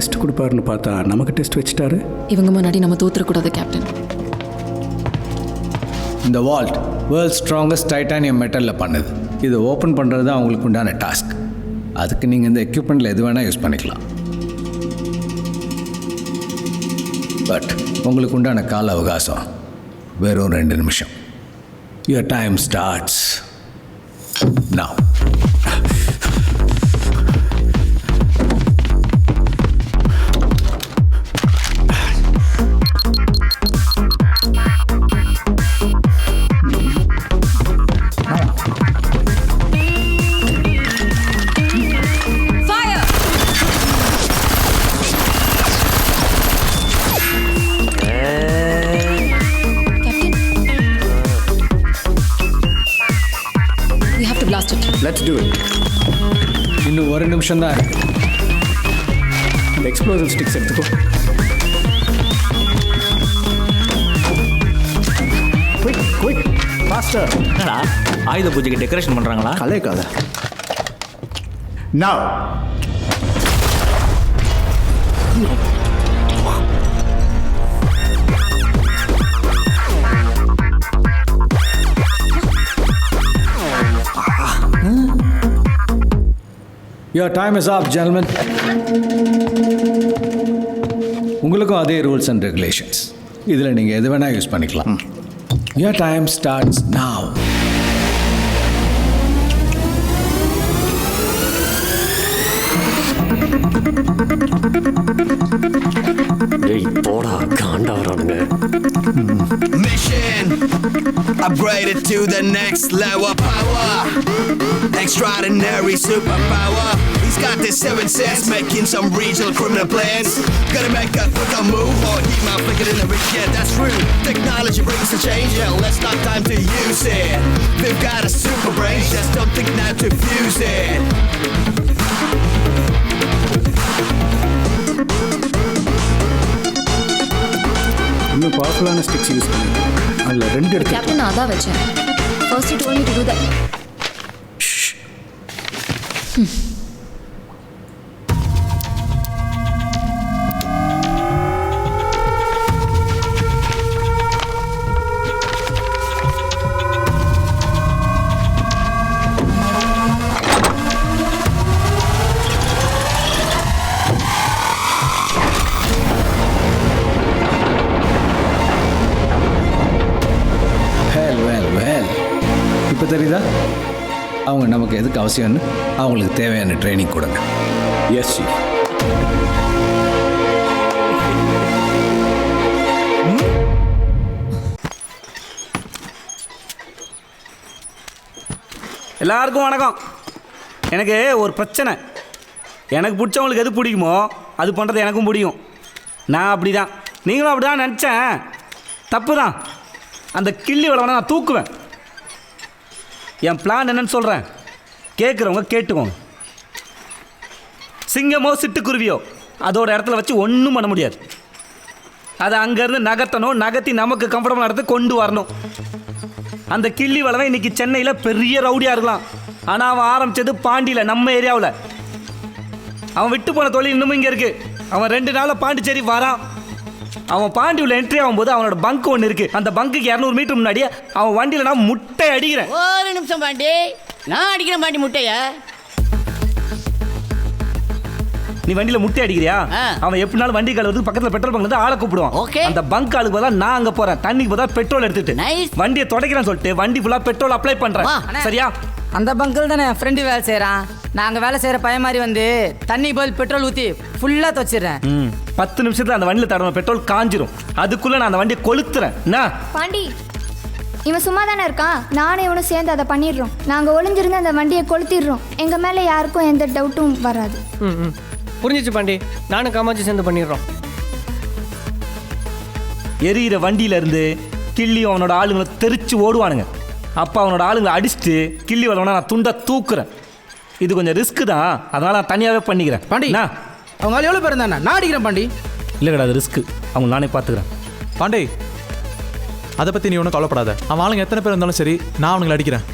Test கொடுப்பாருன்னு பார்த்தா நமக்கு test வச்சுட்டாரு. இவங்க முன்னாடி நம்ம தோத்துறக்கூடாது கேப்டன். இந்த வால்ட் வேர்ல்ட் ஸ்ட்ராங்கஸ்ட் டைட்டானியம் மெட்டலில் பண்ணுது. இதை ஓப்பன் பண்ணுறது தான் அவங்களுக்கு உண்டான டாஸ்க். அதுக்கு நீங்கள் இந்த எக்யூப்மெண்ட்டில் எது வேணால் யூஸ் பண்ணிக்கலாம். பட் உங்களுக்கு உண்டான கால அவகாசம் வெறும் 2 நிமிஷம். Your time starts now. Let's do it. இன்னும் 1 நிமிஷம் தான் இருக்கு. அந்த எக்ஸ்ப்ளோசிவ் ஸ்டிக்ஸ் எடுத்துக்கோ. Quick quick faster. என்னடா ஆயுத பூஜைக்கு டெக்கரேஷன் பண்ணுறாங்களா? கலை. Now. Your time is up, gentlemen. உங்களுக்கும் அதே ரூல்ஸ் அண்ட் ரெகுலேஷன்ஸ். இதில் நீங்கள் எது வேணால் யூஸ் பண்ணிக்கலாம். Your time starts now. டேய் போடா காண்டா வரானுங்க. Mission upgraded to the next level of power. Extraordinary superpower. He's got the 7 sense, making some regional criminal plans. Gonna make a quicker move or he might flick it in the rich. Yeah, that's true. Technology brings a change. Yeah, let's not time to use it. They've got a super brain, just don't think now to fuse it. இன்னும் பவர்ஃபுல்லான sticks use பண்ணுங்க. அதில் 2 எடுத்து. Captain நான் அதான் வச்சேன். First you told me to to that. இப்போ தெரியுதா அவங்க நமக்கு எதுக்கு அவசியம்னு? அவங்களுக்கு தேவையான ட்ரைனிங் கொடுங்க. Yes chief. எல்லாருக்கும் வணக்கம். எனக்கு ஒரு பிரச்சனை. எனக்கு பிடிச்சவங்களுக்கு எது பிடிக்குமோ அது பண்ணுறது எனக்கும் பிடிக்கும். நான் அப்படி தான், நீங்களும் அப்படி தான் நினச்சேன். தப்பு தான். அந்த கிள்ளி வளவனை நான் தூக்குவேன். என் பிளான் என்னன்னு சொல்கிறேன், கேட்குறவங்க கேட்டுக்கோங்க. சிங்கமோ சிட்டுக்குருவியோ அதோட இடத்துல வச்சு ஒன்றும் பண்ண முடியாது. அதை அங்கேருந்து நகர்த்தணும், நகர்த்தி நமக்கு கம்ஃபர்டபுள் இடத்துக்கு கொண்டு வரணும். அந்த கிள்ளி வளவன் இன்னைக்கு சென்னையில் பெரிய ரவுடியாக இருக்கலாம். ஆனால் அவன் ஆரம்பித்தது பாண்டியில், நம்ம ஏரியாவில். அவன் விட்டு போன தொழில் இன்னமும் இங்கே இருக்குது. அவன் 2 நாளில் பாண்டிச்சேரி வரான். அவன் பாண்டி உள்ள என்ட்ரி ஆகும்போது அவனோட பங்க் ஒன்று இருக்கு. அந்த பங்குக்கு 200 மீட்டர் முன்னாடியே அவன் வண்டியில் நான் முட்டை அடிக்கிறேன். 1 நிமிஷம் பாண்டி, நான் அடிக்கிறேன் பாண்டி முட்டைய. நீ வண்டியில முட்டை அடிக்கிறியா? அவன் எப்படினாலும் வண்டி கழுவுறதுக்கு பக்கத்துல பெட்ரோல் பங்க்ல இருந்து ஆளை கூப்பிடுவான். அந்த பங்க் ஆளுக்கு பதிலா நான் அங்க போறேன். தண்ணிக்கு பதிலா பெட்ரோல் எடுத்துட்டு வண்டியை துடைக்கிறேன்னு சொல்லிட்டு வண்டி ஃபுல்லா பெட்ரோல் அப்ளை பண்றேன். சரியா? அந்த பங்கில் தானே ஃப்ரெண்டு வேலை செய்கிறான். நாங்கள் வேலை செய்கிற பையன் மாதிரி வந்து தண்ணி போல் பெட்ரோல் ஊற்றி ஃபுல்லாக துவச்சிடுறேன். 10 நிமிஷத்துல அந்த வண்டியில் தடவை பெட்ரோல் காஞ்சிரும். அதுக்குள்ள நான் அந்த வண்டியை கொளுத்துறேன். பாண்டி, இவன் சும்மா தானே இருக்கான். நானும் இவனும் சேர்ந்து அதை பண்ணிடுறோம். நாங்கள் ஒளிஞ்சிருந்து அந்த வண்டியை கொளுத்திடுறோம். எங்கள் மேலே யாருக்கும் எந்த டவுட்டும் வராது. புரிஞ்சிச்சு பாண்டி, நானும் காமாட்சி சேர்ந்து பண்ணிடுறோம். எரியிற வண்டியில இருந்து கிள்ளி அவனோட ஆளுங்களை தெரிச்சு ஓடுவானுங்க. அப்போ அவனோட ஆளுங்களை அடிச்சுட்டு கிள்ளி வரவனா நான் துண்டை தூக்குறேன். இது கொஞ்சம் ரிஸ்க் தான், அதனால நான் தனியாகவே பண்ணிக்கிறேன். பாண்டி, அவங்க எவ்வளோ பேர் இருந்தானே நான் அடிக்கிறேன் பாண்டி. இல்லை கிடையாது, ரிஸ்க்கு. அவங்க நானே பார்த்துக்கிறேன். பாண்டி, அதை பற்றி நீ ஒன்றும் கவலைப்படாத. அவன் ஆளுங்க எத்தனை பேர் இருந்தாலும் சரி, நான் அவங்களை அடிக்கிறேன்.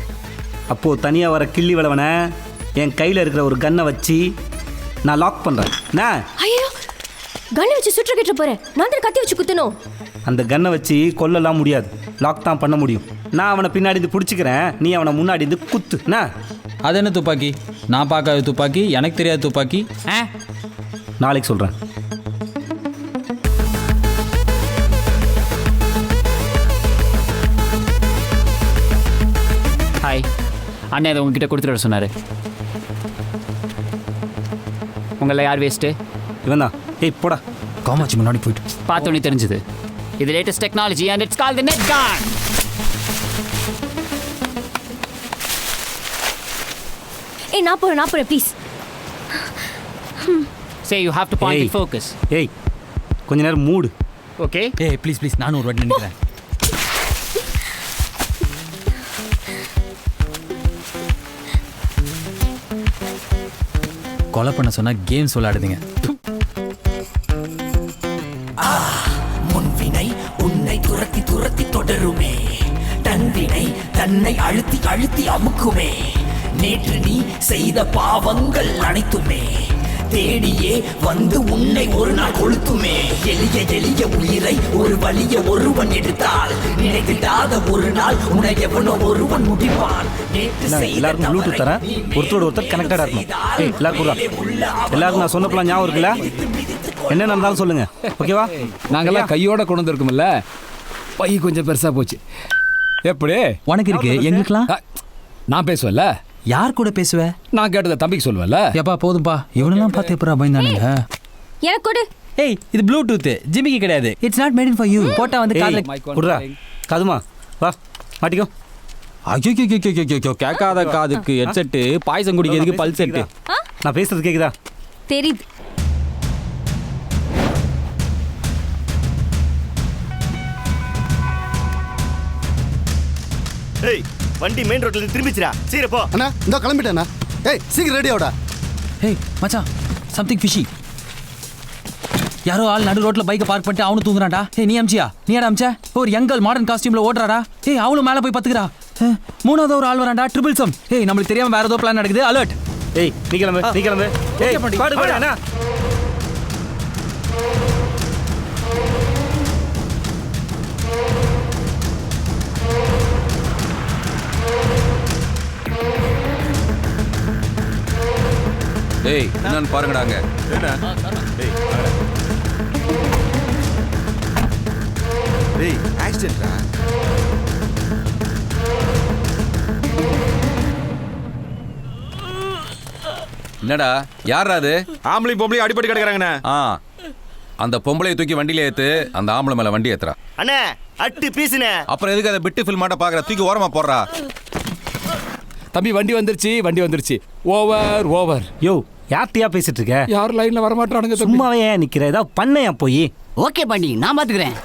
அப்போது தனியாக வர கிள்ளி வளவனை என் கையில் இருக்கிற ஒரு கன்னை வச்சு நான் லாக் பண்ணுறேன். ஐயோ, கண்ணை வச்சு சுற்ற கேட்டு போறேன் நான் தான் கத்தி வச்சு குத்தணும். அந்த கன்னை வச்சு கொல்லலாம் முடியாது, லாக் தான் பண்ண முடியும். நான் அவனை பின்னாடி இருந்து பிடிச்சிக்கிறேன், நீ அவனை முன்னாடி இருந்து குத்து. என்ன அது என்ன துப்பாக்கி? நான் பார்க்காத துப்பாக்கி, எனக்கு தெரியாத துப்பாக்கி. நாளைக்கு சொல்கிறேன். ஹாய் அண்ணன் அதை உங்ககிட்ட கொடுத்துட்டு சொன்னார். உங்களை யார் வேஸ்ட்டு? இவன் தான். ஏய் போடா. காமாட்சி முன்னாடி போயிட்டு பார்த்தோன்னே தெரிஞ்சுது. இது latest technology and it's called the net gun. ஏய் நான் போறேன் please. Say you have to point the focus. ஏய் கொஞ்ச நேரம் மூடு. ஓகே. ஏய் ப்ளீஸ் நானும் ஒரு வாட்டி நினைக்கிறேன். கொலை பண்ண சொன்னா கேம்ஸ் விளையாடுதுங்க. முன்வினை உன்னை துரத்தி துரத்தி தொடருமே, தன்வினை தன்னை அழுத்தி அழுத்தி அமுக்குமே, நேற்று நீ செய்த பாவங்கள் அனைத்துமே தேடியே வந்து உன்னை ஒரு நாள் கொளுத்துமே. எளிய எளிய உயிரை ஒரு வலிய ஒருவன் எடுத்தால் நினைத்திடாத ஒரு நாள் உன்னை எவனோ ஒருவன் முடிப்பான். எல்லாருக்கும் ப்ளூடூத் தரேன், ஒருத்தரோட ஒருத்தர் கனெக்டடா இருக்கும். ஏய் எல்லாருக்கும் நான் சொன்ன பிளான் ஞாபகம் இருக்குல்ல? என்ன நடந்தாலும் சொல்லுங்க, ஓகேவா? நாங்கெல்லாம் கையோட கொண்டு வந்திருக்கோம்ல, பை கொஞ்சம் பெருசா போச்சு. எப்படி உனக்கு இருக்கு, எங்களுக்குலாம்? நான் பேசுவேன்ல. யார் கூட பேசுவ? நான் கேட்டதை தம்பிக்கு சொல்லுவேன்ல. எப்பா போதும்பா, இவனெல்லாம் பார்த்து எப்பரா பயந்தானுங்க. எனக்கு கொடு. ஏய் இது ப்ளூடூத், ஜிமிக்கு கிடையாது. It's not made for you. போட்டா வந்து காதுல குடுறா. காதுமா வா மாட்டிக்கோ. ஐயோ கேட்காத காதுக்கு ஹெட்செட், பாய்சன் குடிக்கிறதுக்கு பல்ஸ் செட். நான் பேசுறது கேக்குதா? தெரியுது. ஏய் வண்டி மெயின் ரோட்ல திரும்பிச்சுடா, சீக்கிரம் போ. அண்ணா இந்த கிளம்பிட்டேண்ணா. ஏய் சீக்கிரம் ரெடி ஆகுடா. ஏய் மச்சான் சம்திங் ஃபிஷி. யாரோ ஆள் நடு ரோட்ல பைக்கை பார்க் பண்ணிட்டு அவனு தூங்குறான்டா. ஏய் நீ அம்ச்சியா? நீ யாரா அம்ச்ச? ஒரு யங்கல் மாடர்ன் காஸ்டியூம்ல ஓடுறாடா. ஏய் அவளும் மேல போய் பத்துக்கிறா. மூணாவது ஒரு ஆள் வரான்டா, ட்ரிபிள் சம். ஏய் நம்மளுக்கு தெரியாம வேற ஏதோ பிளான் நடக்குது. அலர்ட். ஏய் நீ கிளம்பு. ஏய் பாடு அண்ணா. ஏய் என்னன்னு பாருங்கடாங்க. டேய் ஆக்சிடென்ட்ரா. என்னடா யாரா அது? ஆம்பளை பொம்பளை அடிபட்டு கிடக்குறாங்கண்ணே. அந்த பொம்பளையை தூக்கி வண்டியில ஏத்து, அந்த ஆம்பளை மேல வண்டி ஏத்துறா. அண்ணே அட்டு பீஸ்னே. அப்புறம் எதுக்கு அதை பிட்டு ஃபில்மாட்ட பாக்குற? தூக்கி ஓரமா போடுறா. தம்பி வண்டி வந்துருச்சு. ஓவர். யோ யார்ட்டியா பேசிட்டு இருக்க? யார் லைன்ல வர மாட்டானுங்க. சும்மாவே ஏன் நிக்கிற? ஏதாவது பண்ணையா போய். ஓகே பாண்டி, நான் பாத்துக்கிறேன்.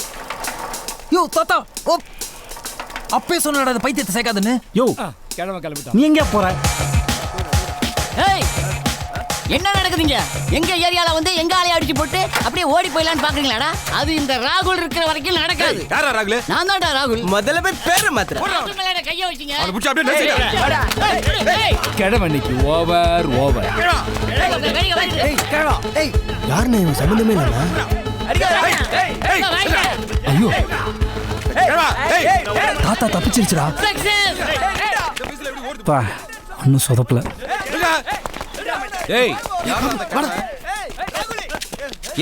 யோ தாத்தா, ஓ அப்பே சொன்னடா அந்த பைத்தியத்தை சேர்க்காதன்னு. யோ கிளம்பிட்டான். நீ எங்க போற? ஏய் என்ன நடக்குதுங்க? எங்க ஏரியால வந்து எங்க ஆளைய அடிச்சு போட்டு அப்படியே ஓடி போயிடலான்னு பாக்குறீங்களாடா? அது இந்த ராகுல் இருக்கிற வரைக்கும் நடக்காது. யாரா ராகுல்? நான் தான்டா ராகுல். முதல்ல போய் பேரை மாத்துற. ராகுல் மேல கைய வச்சீங்க. அவனை புடிச்சு அப்படியே நெசிடா. கிழவன்னிக்கு ஓவர். யாருண்ணே இவன்? சம்பந்தமே இல்லைண்ணா. ஐயோ தாத்தா தப்பிச்சிருச்சுடா. பா இன்னும் சொதப்பல. ஏய்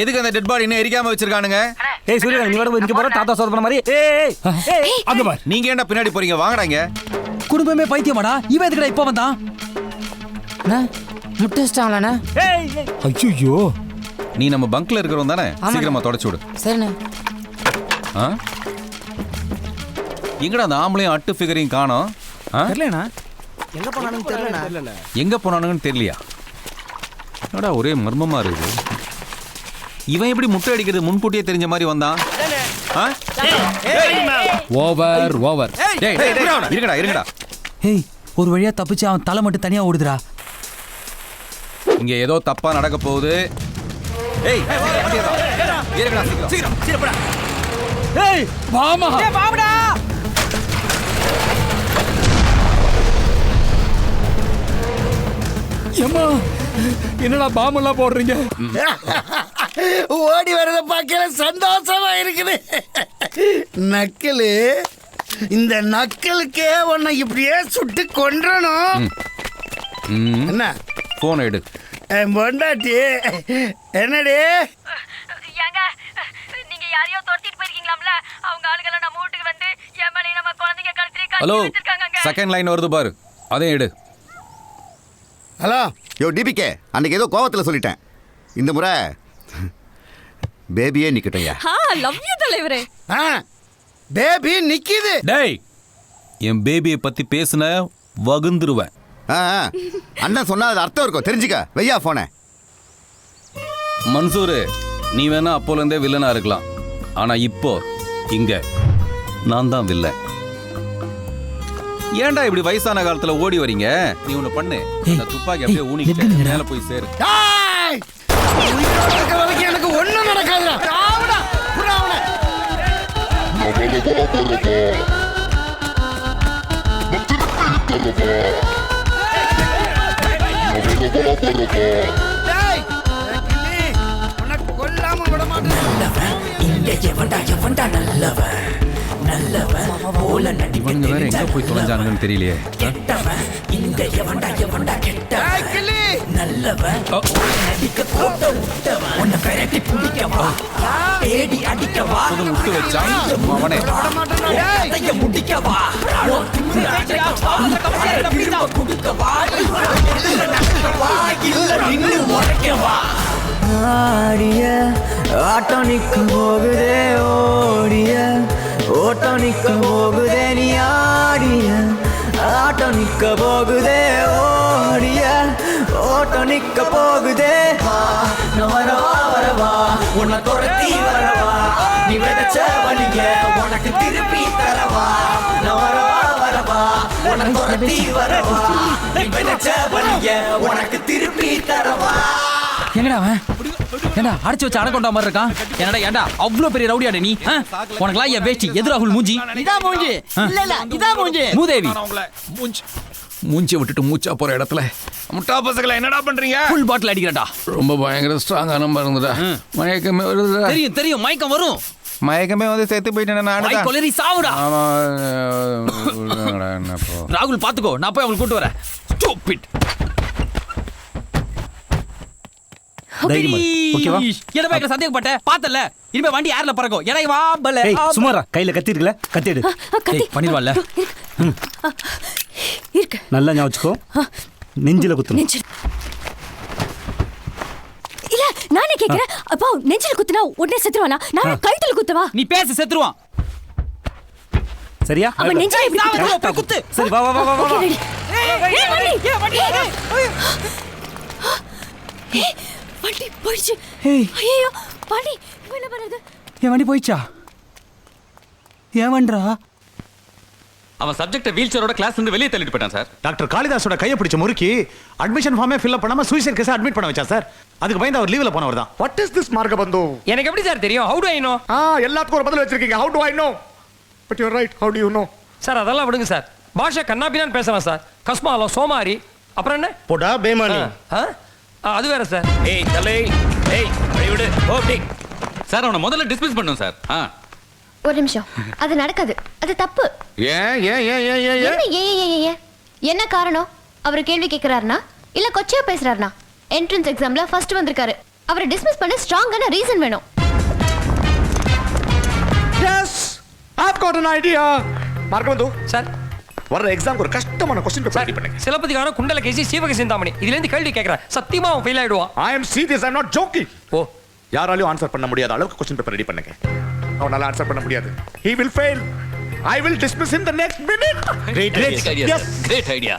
எதுக்கு அந்த டெட் பாடி இன்னும் எரிக்காம வச்சிருக்கானுங்க? ஏய் சூர்யா நீ வர இங்க போற தாத்தா சொதப்பன மாதிரி. ஏய் அங்க பாரு. நீங்க ஏன்டா பின்னாடி போறீங்க? வாங்கடாங்க. குடும்பமே பைத்தியமாடா. இவன் எதுக்குடா இப்ப வந்தான்? முட்டஸ்டாங்களாண்ணே. ஏய் ஐயோ நீ நம்ம பங்க்ல இருக்கிறவன் தானே? சீக்கிரமா தொடச்சு விடு. சரிண்ணே. எங்கடா அந்த ஆம்பளையும் அட்டு ஃபிகரையும் காணோம்? தெரியலண்ணா. எங்க போனானுங்கன்னு தெரியலையா? என்னடா ஒரே மர்மமா இருக்குது. இவன் எப்படி முட்டை அடிக்கிறது முன்கூட்டியே தெரிஞ்ச மாதிரி வந்தான்? ஓவர். இருங்கடா. ஏய் ஒரு வழியா தப்பிச்சு அவன் தலை மட்டும் தனியா ஓடுதுடா. இங்க ஏதோ தப்பா நடக்க போகுது. ஏய் சீக்கிரம். ஏய் வாமா. பாபுடா. ஏம்மா என்னடா பாம்பெல்லாம் போடுறீங்க? ஓடி வரத பார்க்கல சந்தோஷமா இருக்குது. நக்கலு, இந்த நக்கலுக்கே உன்னை இப்படியே சுட்டு கொன்றணும். என்ன போன் எடு. பொண்டாட்டி என்னடி? நீங்க யாரையோ தொட்டிட்டு போயிருக்கீங்களாம்ல, அவங்க ஆளுகளை நம்ம வீட்டுக்கு வந்து என் மேலே நம்ம குழந்தைங்க கழுத்துறீங்க. ஹலோ, செகண்ட் லைன் வருது பாரு, அதையும் எடு. ஹலோ. யோ டிபிகே, அன்னைக்கு ஏதோ கோவத்தில் சொல்லிட்டேன். இந்த முறை பேபியே நிக்கட்டையா. லவ் யூ தலைவரே. பேபி நிக்குது. டேய், என் பேபியை பத்தி பேசுன வகுந்துருவேன். அண்ணன் சொன்னா அது அர்த்தம் இருக்கும், தெரிஞ்சுக்க. வெய்யா போன. மன்சூரு, நீ வேணா அப்போலேருந்தே வில்லனா இருக்கலாம், ஆனா இப்போ இங்க நான் தான் வில்லன். ஏன்டா இப்படி வயசான காலத்துல ஓடி வரீங்க? நீ ஒண்ணு பண்ணு, இந்த துப்பாக்கி அப்படியே ஊனிக்கிட்டு மேல போய் சேரு. எனக்கு ஒண்ணும் நடக்காதுடா. கொல்லாம விட மாட்டேன். இவனுங்க வேற எங்க போய் தொலைஞ்சானுங்கன்னு தெரியலையே. விட்டு வச்சான் அவனே. ஆடிய ஆட்டம் நிக்க போகுதே, ஓடிய ஓட்டம் நிக்க போகுதே, நீ ஆடிய ஆட்டம் நிக்க போகுதே, ஓடிய ஓட்டம் நிக்க போகுதே. நான் வரவா வரவா உன்னை துரத்தி வரவா, நீ விதைச்ச வழிய உனக்கு திருப்பி தரவா. நான் வரவா வரவா உன்னை துரத்தி வரவா, நீ விதைச்ச வழிய உனக்கு திருப்பி தரவா. எங்கடா அவன்? ஏண்டா அடிச்சு வச்சு அடக்கொண்டா மாதிரி இருக்கான்? என்னடா ஏண்டா அவ்வளோ பெரிய ரவுடியாடா நீ? உனக்குலாம் என் வேஷ்டி எது ராகுல் மூஞ்சி? இதான் மூஞ்சி. இல்ல இல்ல இதான் மூஞ்சி. மூதேவி மூஞ்சி விட்டுட்டு மூச்சா போற இடத்துல முட்டா பசங்களை என்னடா பண்றீங்க? ஃபுல் பாட்டில் அடிக்கிறடா. ரொம்ப பயங்கர ஸ்ட்ராங்கான மருந்துடா. மயக்கமே வருதுடா. தெரியும் தெரியும், மயக்கம் வரும். மயக்கமே வந்து செத்து போயிட்டேன் நானு. கொலரி சாவுடா. ஆமா. ராகுல் பாத்துக்கோ, நான் போய் அவங்களை கூட்டு வரேன். ஸ்டூபிட். சந்தேகப்பட்ட பார்த்தல, இனிமே வண்டி ஏர்ல பறக்கும். இறங்கி வா பல. சுமாரா கையில கத்தி இருக்குல, கத்தி எடு. பண்ணிடுவான்ல. இருக்கு, நல்லா ஞாபகம் வச்சுக்கோ. நெஞ்சில குத்து. இல்ல நானே கேக்குறேன். அப்போ நெஞ்சில குத்துனா உடனே செத்துருவானா? நான் கழுத்துல குத்தவா? நீ பேச செத்துருவான். சரியா? அவன் நெஞ்சில இப்படி குத்து. சரி வா வா வா வா. வண்டி போயிடுச்சு. ஐயோ வண்டி என்ன பண்றது? என் வண்டி போயிடுச்சா? ஏன் வண்டா? அவன் சப்ஜெக்ட் வீல் சேரோட கிளாஸ் இருந்து வெளியே தள்ளிட்டு போயிட்டான் சார். டாக்டர் காளிதாஸோட கையை பிடிச்ச முறுக்கி அட்மிஷன் ஃபார்மே ஃபில் அப் பண்ணாம சூசைட் கேஸ் அட்மிட் பண்ண வச்சா சார். அதுக்கு பயந்து அவர் லீவ்ல போனவர் தான். What is this Margabandhu? எனக்கு எப்படி சார் தெரியும்? How do I know? எல்லாத்துக்கும் ஒரு பதில் வச்சிருக்கீங்க. How do I know? But you are right. How do you know? Sir அதெல்லாம் விடுங்க சார். பாஷா கண்ணாபினான்னு பேசுறேன் சார். கஸ்மாலம் சோமாரி அப்புறம் என்ன போடா பேமானி. அது வேற சார். ஏய் தலை, ஏய் விடு. ஓகே சார், அவனை முதல்ல டிஸ்மிஸ் பண்ணும் சார். ஒரு நிமிஷம், அது நடக்காது, அது தப்பு. ஏன் ஏன் ஏன் ஏன் ஏன் என்ன ஏன் என்ன காரணம்? அவர் கேள்வி கேட்கிறாருனா இல்ல கொச்சையா பேசுறாருனா? என்ட்ரன்ஸ் எக்ஸாம்ல ஃபர்ஸ்ட் வந்திருக்காரு, அவரை டிஸ்மிஸ் பண்ண ஸ்ட்ராங்கான ரீசன் வேணும். Yes, I have got an idea. Margabandhu sir, வர எக்ஸாம்க்கு ஒரு கஷ்டமான क्वेश्चन பேப்பர் ரெடி பண்ணுங்க. சிலப்பதிகார குண்டல கேசி சீவக சிந்தாமணி இதுல இருந்து கேள்வி கேக்குறேன். சத்தியமா அவன் ஃபெயில் ஆயிடுவான். I am serious, I am not joking. Oh, யாராலையும் ஆன்சர் பண்ண முடியாத அளவுக்கு क्वेश्चन பேப்பர் ரெடி பண்ணுங்க. அவனால ஆன்சர் பண்ண முடியாது. He will fail. I will dismiss him the next minute. Great idea. Yes, great idea.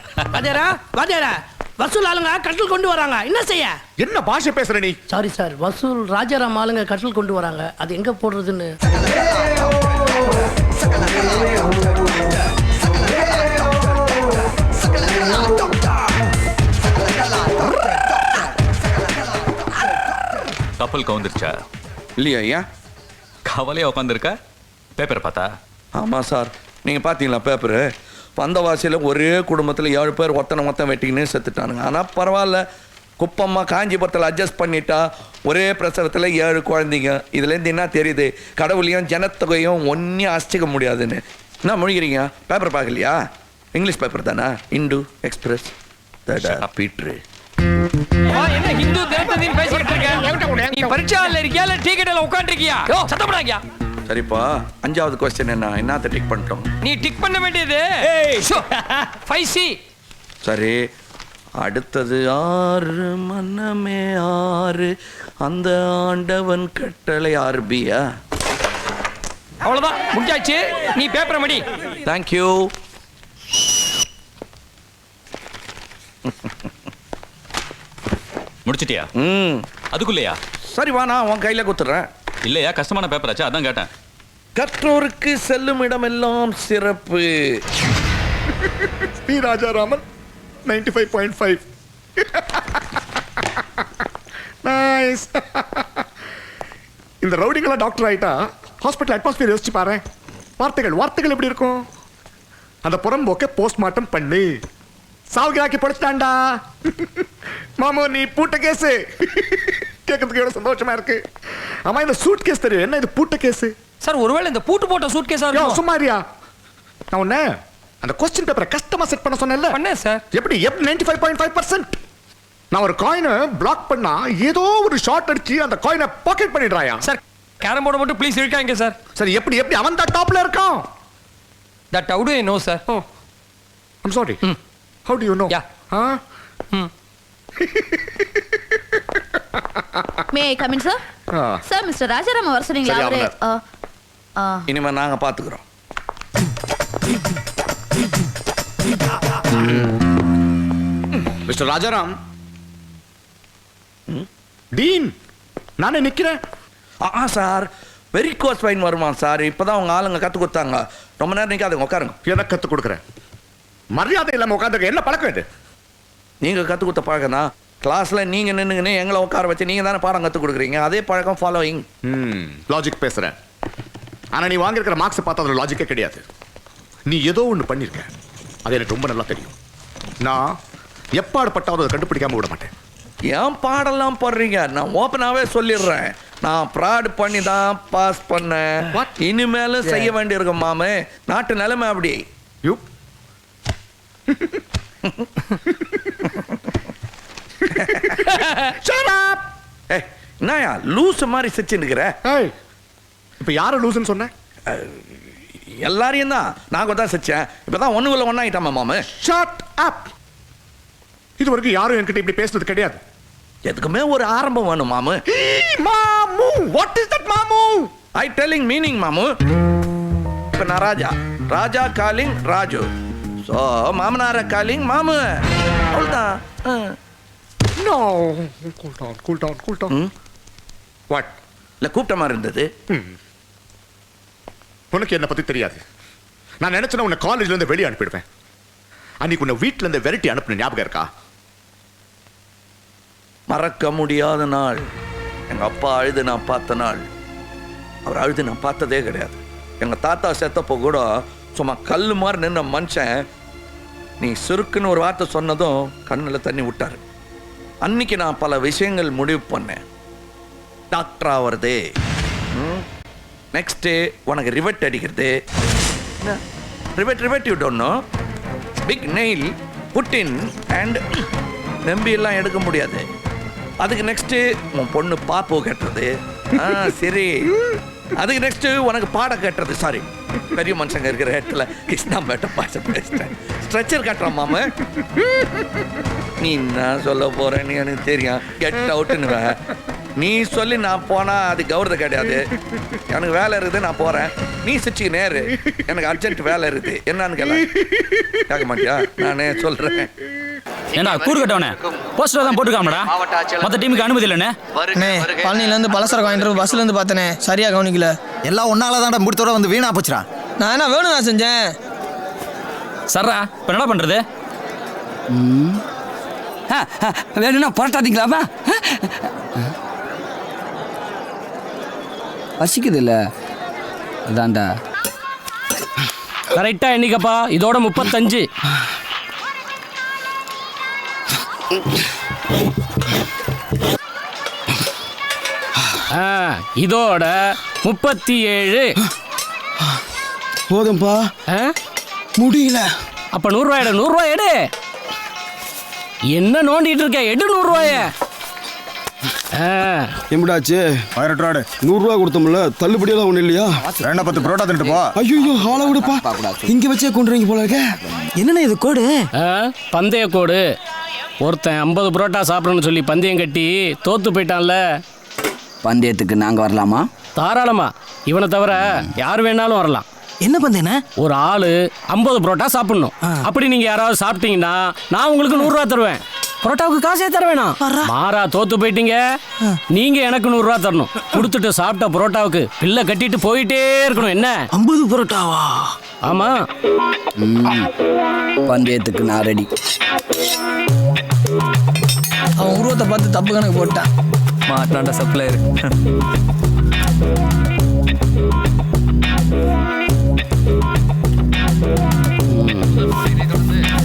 வாத்தியாரா வசூல் ஆளுங்க கட்டில் கொண்டு வராங்க, என்ன செய்ய? என்ன பாஷை பேசுற நீ? சாரி சார், வசூல் ராஜாராம் ஆளுங்க கட்டில் கொண்டு வராங்க, அது எங்க போடுறதுன்னு. கப்பல் கவுந்துருச்சா? இல்லையா ஐயா? கவலையா உட்காந்துருக்க? பேப்பர் பார்த்தா? ஆமாம் சார். நீங்கள் பார்த்தீங்களா பேப்பரு? வந்தவாசியில் ஒரே குடும்பத்தில் 7 பேர் ஒத்தனை வெட்டிக்கின்னு செத்துட்டானுங்க. ஆனால் பரவாயில்ல, குப்பம்மா காஞ்சிபுரத்தில் அட்ஜஸ்ட் பண்ணிட்டா ஒரே பிரசவத்தில் 7 குழந்தைங்க. இதுலேருந்து என்ன தெரியுது, கடவுளையும் ஜனத்தொகையும் ஒன்றையும் அசிக்க முடியாதுன்னு. என்ன முழிக்கிறீங்க? பேப்பர் பார்க்கலையா? இங்கிலீஷ் பேப்பர் தானே? இந்து எக்ஸ்பிரஸ் பீட்ரு. என்ன ஹிந்து தேவதைன்னு பேசிக்கிட்டு இருக்க? நீ பரீட்சால இருக்கியா இல்ல டீ கடையில உட்கார்ந்திருக்கியா? யோ சத்தம் போடாதயா. சரிப்பா, 5வது கொஸ்டின் என்னத்த டிக் பண்ணிட்டோம்? நீ டிக் பண்ண வேண்டியது 5C. சரி, அடுத்தது 6 மன்னமே 6 அந்த ஆண்டவன் கட்டளை ஆர்பியா? அவ்வளவுதான், முடிஞ்சாச்சு. நீ பேப்பரை மடி. தேங்க்யூ. முடிச்சிட்டியா? அதுக்குள்ளேயா? சரி வா, நான் உன் கையில குத்துறேன். இல்லையா, கஷ்டமான பேப்பர் ஆச்சு, அதான் கேட்டேன். கற்றோருக்கு செல்லும் இடமெல்லாம் சிறப்பு. பி ராஜாராமன் 95.5. நைஸ். இந்த ரவுடிங்களா டாக்டர் ஆயிட்டா ஹாஸ்பிட்டல் அட்மாஸ்பியர் யோசிச்சு பாரு. வார்த்தைகள் எப்படி இருக்கும்? அந்த புறம்போக்க போஸ்ட்மார்ட்டம் பண்ணு. சாவுகிராக்கி படுத்துட்டான்டா. மாமோ நீ பூட்ட கேஸ். கேட்கறதுக்கு எவ்வளவு சந்தோஷமா இருக்கு. ஆமா, இந்த சூட் கேஸ் தெரியும். என்ன இது பூட்ட கேஸ்? சார், ஒருவேளை இந்த பூட்டு போட்ட சூட் கேஸா இருக்கும். சும்மாரியா, நான் உன்ன அந்த கொஸ்டின் பேப்பரை கஷ்டமா செட் பண்ண சொன்னேன்ல. பண்ணேன் சார். எப்படி 95.5%? நான் ஒரு காயினை பிளாக் பண்ணா ஏதோ ஒரு ஷார்ட் அடிச்சு அந்த காயினை பாக்கெட் பண்ணிடுறாயா? சார், கேரம் போர்டு மட்டும் ப்ளீஸ் இருக்காங்க சார். சரி, எப்படி அவன் தான் டாப்ல இருக்கான்? That how do I know, sir? Oh, I'm sorry. How do you know? Yeah. Huh? May I come in, sir? Sir, Mr. Rajaram வர சொன்னீங்களா? அவரே இனிமே நாங்க பாத்துக்கிறோம். மிஸ்டர் ராஜாராம். டீன், நானே நிக்கிறேன். சார், வெரிகோஸ் வைன் வருமா சார்? இப்பதான் உங்க ஆளுங்க கத்து கொடுத்தாங்க. ரொம்ப நேரம் நிக்காதுங்க, உட்காருங்க. எதை கத்து கொடுக்குறேன்? மரியாதை இல்லாம உட்காந்துருக்க. என்ன பழக்கம் இது? நீங்க கத்து கொடுத்த பழக்கம் தான். கிளாஸ்ல நீங்க நின்னுங்கன்னு எங்களை உட்கார வச்சு நீங்க தானே பாடம் கத்து கொடுக்குறீங்க. அதே பழக்கம் ஃபாலோயிங். லாஜிக் பேசுறேன். ஆனா நீ வாங்கியிருக்கிற மார்க்ஸ் பார்த்தா அதுல லாஜிக்கே கிடையாது. நீ ஏதோ ஒன்று பண்ணிருக்க, அது எனக்கு ரொம்ப நல்லா தெரியும். நான் எப்பாடுபட்டாவது அதை கண்டுபிடிக்காம விட மாட்டேன். ஏன் பாடெல்லாம் போடுறீங்க? நான் ஓப்பனாவே சொல்லிடுறேன். நான் ப்ராட் பண்ணி தான் பாஸ் பண்ணேன். இனிமேலும் செய்ய வேண்டியிருக்கும் மாமே. நாட்டு நிலைமை அப்படி. யூ என்னயா லூஸ் மாதிரி சிரிச்சுன்னுக்கிற? இப்ப யார லூசுன்னு சொன்ன? எல்லாரையும் தான். நான் தான் சிரிச்சேன். இப்பதான் ஒண்ணுக்குள்ள ஒன்னாயிட்டாமா மாமே. Shut up. இது வரைக்கும் யாரும் என்கிட்ட இப்படி பேசுனது கிடையாது. எதுக்குமே ஒரு ஆரம்பம் வேணும் மாமு. மாமு, வாட் இஸ் தட் மாமு? ஐ டெல்லிங் மீனிங் மாமு. இப்ப நான் ராஜா காலிங் ராஜு. சோ மாமனார காலிங் மாமு. அவ்வளவுதான். No, cool down. வாட்? இல்ல கூப்பிட்ட மாதிரி இருந்தது. உனக்கு என்ன பத்தி தெரியாது. நான் நினைச்சேன் உன்னை காலேஜ்ல இருந்து வெளியே அனுப்பிடுவேன். அன்னைக்கு உன்னை வீட்டுல இருந்து வெரைட்டி அனுப்பின ஞாபகம் இருக்கா? மறக்க முடியாத நாள். எங்க அப்பா அழுது நான் பார்த்த நாள். அவர் அழுது நான் பார்த்ததே கிடையாது. எங்க தாத்தா செத்தப்போ கூட சும்மா கல் மாதிரி நின்ற மனுஷன் நீ சுருக்குன்னு ஒரு வார்த்தை சொன்னதும் கண்ணில் தண்ணி விட்டாரு. அன்னைக்கு நான் பல விஷயங்கள் முடிவு பண்ணேன். டாக்டர் ஆகிறது, நெக்ஸ்ட் உனக்கு ரிவெட் அடிக்கிறது. Rivet you don't know. Big nail put in and நம்பி எல்லாம் எடுக்க முடியாது. அதுக்கு நெக்ஸ்ட் உன் பொண்ணு பாப்பு கட்டுறது. சரி, அதுக்கு நெக்ஸ்ட் உனக்கு பாடம் கட்டுறது. சாரி, பெரிய மனுஷங்க இருக்கிற இடத்துல கிருஷ்ணாம்பேட்டை பாஷை பேசிட்டேன். ஸ்ட்ரெச்சர் கட்டுறான் மாமா. நீ என்ன சொல்ல போறேன்னு எனக்கு தெரியும். கெட் அவுட்னு நீ சொல்லி நான் போனா அது கௌரவம் கிடையாது. எனக்கு வேலை இருக்குது, நான் போறேன். நீ சிச்சி நேரு, எனக்கு அர்ஜென்ட் வேலை இருக்குது. என்னன்னு கேட்க மாட்டியா? நானே சொல்றேன். ஏண்டா கூறு கட்டவனே, போஸ்டர் தான் போட்டுக்காமடா. மொத்த டீமுக்கு அனுமதி இல்லைண்ணே. பழனில இருந்து பலசரம் வாங்கிட்டு பஸ்ல இருந்து பார்த்தனே, சரியா கவனிக்கல. எல்லாம் ஒன்னால தான்டா முடித்தோட வந்து வீணா போச்சுடா. நான் என்ன வேணும் நான் செஞ்சேன். சர்ரா, இப்போ என்ன பண்றது? வேணும்னா புரட்டாதீங்களாமா? பசிக்குது இல்ல, அதான்டா. கரெக்டா எண்ணிக்கப்பா. இதோட 35. இதோட 37. போதும்பா, முடியல. அப்ப 100 ரூபாய் எடு, 100 ரூபாய் எடு. என்ன நோண்டிட்டு இருக்க? எடு 100 ரூபாய. எம்பிடாச்சு? 100 ரூபா கொடுத்தோம்ல, தள்ளுபடியெல்லாம் ஒண்ணு இல்லையா? 10 புரோட்டா தின்ட்டு போ. ஐயோ, ஆளை விடுப்பா. இங்க வச்சே கொண்டுறீங்க போல இருக்க. என்னண்ணா இது கோடு? பந்தய கோடு. ஒருத்தன் 50 புரோட்டா சாப்பிடணும்னு சொல்லி பந்தயம் கட்டி தோத்து போயிட்டான்ல. பந்தயத்துக்கு நாங்க வரலாமா? தாராளமா. இவனை தவிர யார் வேணாலும் வரலாம். என்ன பந்தயண்ணா? ஒரு ஆளு 50 புரோட்டா சாப்பிடணும். அப்படி நீங்க யாராவது சாப்பிட்டீங்கன்னா நான் உங்களுக்கு 100 ரூபா தருவேன். புரோட்டாவுக்கு காசே தர வேணாம். மாறா தோத்து போயிட்டீங்க, நீங்க எனக்கு 100 ரூபா தரணும். கொடுத்துட்டு சாப்பிட்ட புரோட்டாவுக்கு பில்லை கட்டிட்டு போயிட்டே இருக்கணும். என்ன 50 புரோட்டாவா? ஆமா. பந்தயத்துக்கு நான் ரெடி. அவன் உருவத்தை பார்த்து தப்பு கணக்கு போட்டான். மாட்டாண்டா சப்ளையர்.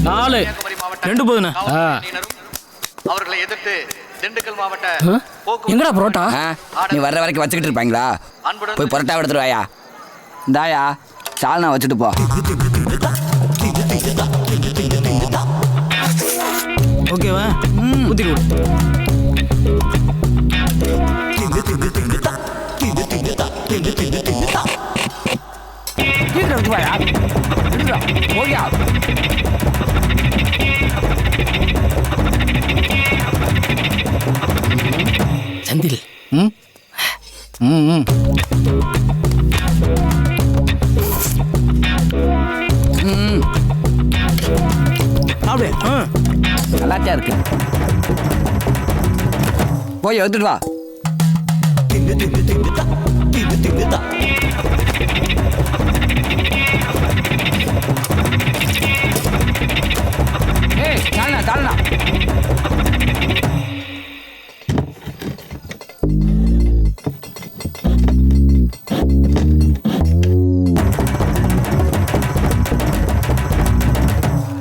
4 2 போதுண்ணா. அவர்களை எதிர்த்து திண்டுக்கல் மாவட்ட எங்கடா புரோட்டா? நீ வர்ற வரைக்கும் வச்சுக்கிட்டு இருப்பாங்களா? போய் புரோட்டா எடுத்துட்டு வாயா. இந்தாயா, சால்னா வச்சுட்டு போ. ஓகேவா? ஊத்தி கொடு. செந்தில், அப்படியே நல்லாச்சா இருக்கு. போய் எடுத்துட்டு வா. ஏய், சால்னா சால்னா.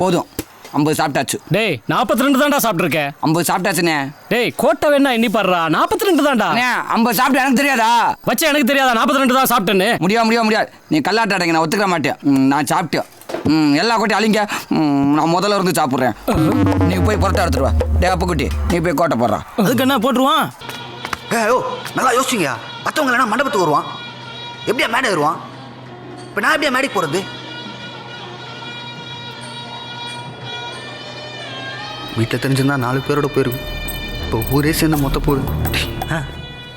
போதும், 50 சாப்பிட்டாச்சு. டேய் 42 தான்டா சாப்பிட்டுருக்கேன். 50 சாப்பிட்டாச்சுண்ணே. டேய் கோட்டை வேணா எண்ணி பாடுறா. 42 தான்டா. 50 சாப்பிட்டு எனக்கு தெரியாதா? வச்ச எனக்கு தெரியாதா 42 தான் சாப்பிட்டேன்னு? முடியாது. நீ கல்லாட்டாடங்க, நான் ஒத்துக்க மாட்டேன். நான் சாப்பிட்டேன். எல்லா கோட்டையும் அழிங்க. நான் முதல்ல இருந்து சாப்பிட்றேன். நீ போய் புரோட்டா எடுத்துருவா. டே அப்புக்குட்டி, நீ போய் கோட்டை போடுறா. அதுக்கு என்ன போட்டுருவான்? நல்லா யோசிச்சிங்க. மற்றவங்க இல்லைனா மண்டபத்துக்கு வருவான், எப்படியா மேடை வருவான்? இப்போ நான் எப்படியா மேடைக்கு போகிறது? வீட்டில் தெரிஞ்சிருந்தா 4 பேரோட போயிருக்கும். இப்போ ஊரே சேர்ந்த மொத்த போரு.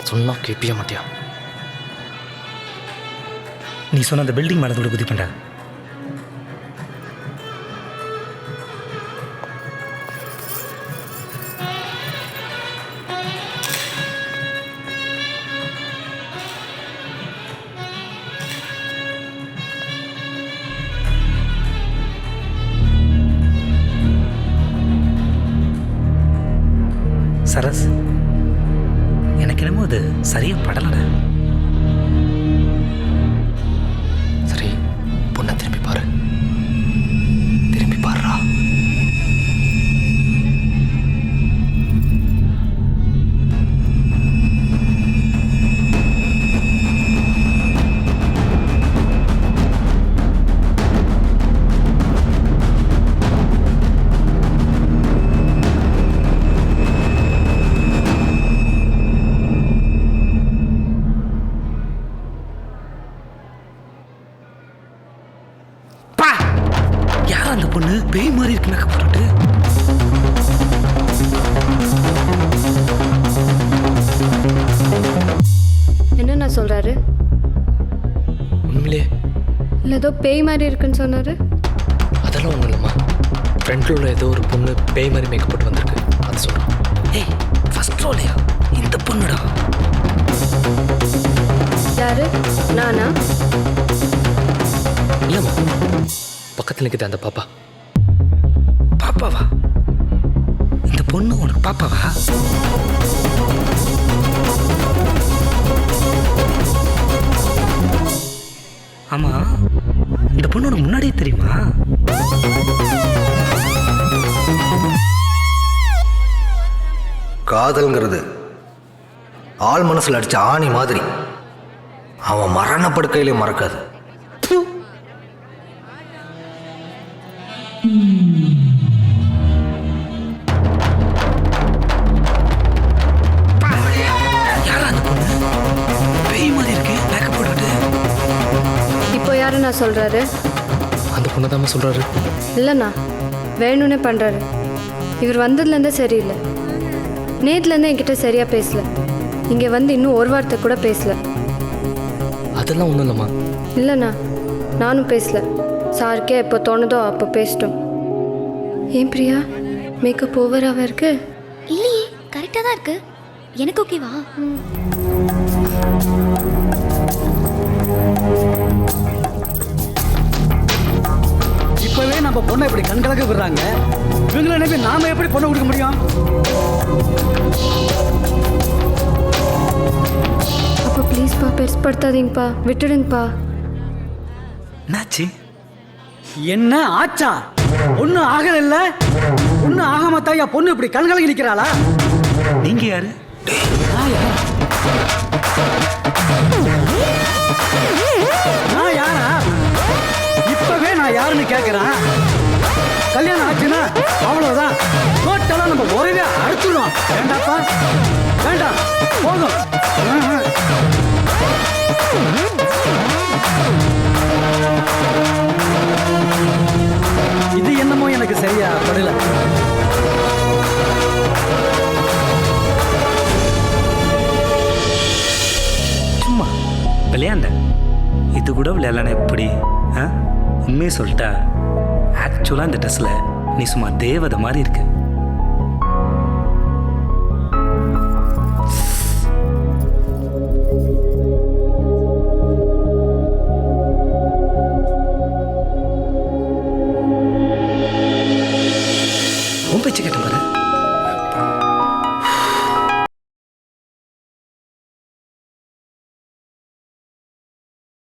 சொன்னா கேட்பிய மாட்டியா? நீ சொன்ன அந்த பில்டிங் மேலே குதி பண்ண. சரஸ், எனக்கு என்னமோ அது சரியா படலடா. சரி, பொண்ணை திரும்பி பாரு. திரும்பி பாருடா. அந்த பொண்ணு பேய் மாதிரி இருக்கு மேக்கப் போட்டுட்டு. என்னண்ணா சொல்றாரு? உண்மையிலே இல்லை ஏதோ பேய் மாதிரி இருக்குன்னு சொன்னாரு. அதெல்லாம் ஒன்றும் இல்லைம்மா. ஃப்ரெண்டில் உள்ள ஏதோ ஒரு பொண்ணு பேய் மாதிரி மேக்கப் போட்டு வந்திருக்கு, அது சொல்கிறோம். ஏய், ஃபர்ஸ்ட் ரோலையா இந்த பொண்ணுடா. யாரு? நானா? இல்லைம்மா, பக்கத்தில் நிற்குது அந்த பாப்பா. பாப்பாவா? இந்த பொண்ணு உனக்கு பாப்பாவா? ஆமா, இந்த பொண்ணு உனக்கு முன்னாடியே தெரியுமா? காதல்ங்கிறது ஆள் மனசில் அடித்த ஆணி மாதிரி அவன் மரணப்படுக்கையிலே மறக்காது. இப்போ யாரு நான் சொல்றாரு? அந்த பொண்ணை தான் சொல்கிறாரு. இல்லைண்ணா, வேணும்னே பண்ணுறாரு. இவர் வந்ததுலேருந்தே சரியில்லை. நேற்றுலேருந்து என்கிட்ட சரியாக பேசல. இங்கே வந்து இன்னும் ஒரு வார்த்தை கூட பேசல. அதெல்லாம் ஒன்றும் இல்லைம்மா. இல்லைண்ணா, நானும் பேசல. சாருக்கே எப்போ தோணுதோ அப்போ பேசிட்டோம். ஏன் பிரியா, மேக்கப் ஓவராக இருக்கு? இல்லையே, கரெக்டாக தான் இருக்கு. எனக்கு ஓகேவா? இப்பவே நம்ம பொண்ணை இப்படி கண்கலக்க விடுறாங்க. இவங்களை நம்பி நாம எப்படி பொண்ணை கொடுக்க முடியும்? அப்போ ப்ளீஸ்ப்பா, பெருசுப்படுத்தாதீங்கப்பா, விட்டுடுங்கப்பா. என்னாச்சு? என்ன ஆச்சா? ஒன்றும் ஆகல இல்ல? ஒன்றும் ஆகாம தாயா பொண்ணு இப்படி கண்கலக்கி நிற்கிறாளா? நீங்க யாரு? நான் யாரா? இப்பவே நான் யாருன்னு கேட்கிறேன். கல்யாணம் ஆச்சுன்னா அவ்வளவுதான், டோட்டலா நம்ம உறவே அறுத்துடும். வேண்டாப்பா, வேண்டாம், போதும். இது என்னமோ எனக்கு சரியா படல. சும்மா விளையாண்ட. இது கூட விளையாடலாம் எப்படி? உண்மையை சொல்லிட்டா, ஆக்சுவலாக இந்த ட்ரெஸ்ஸில் நீ சும்மா தேவதை மாதிரி இருக்க.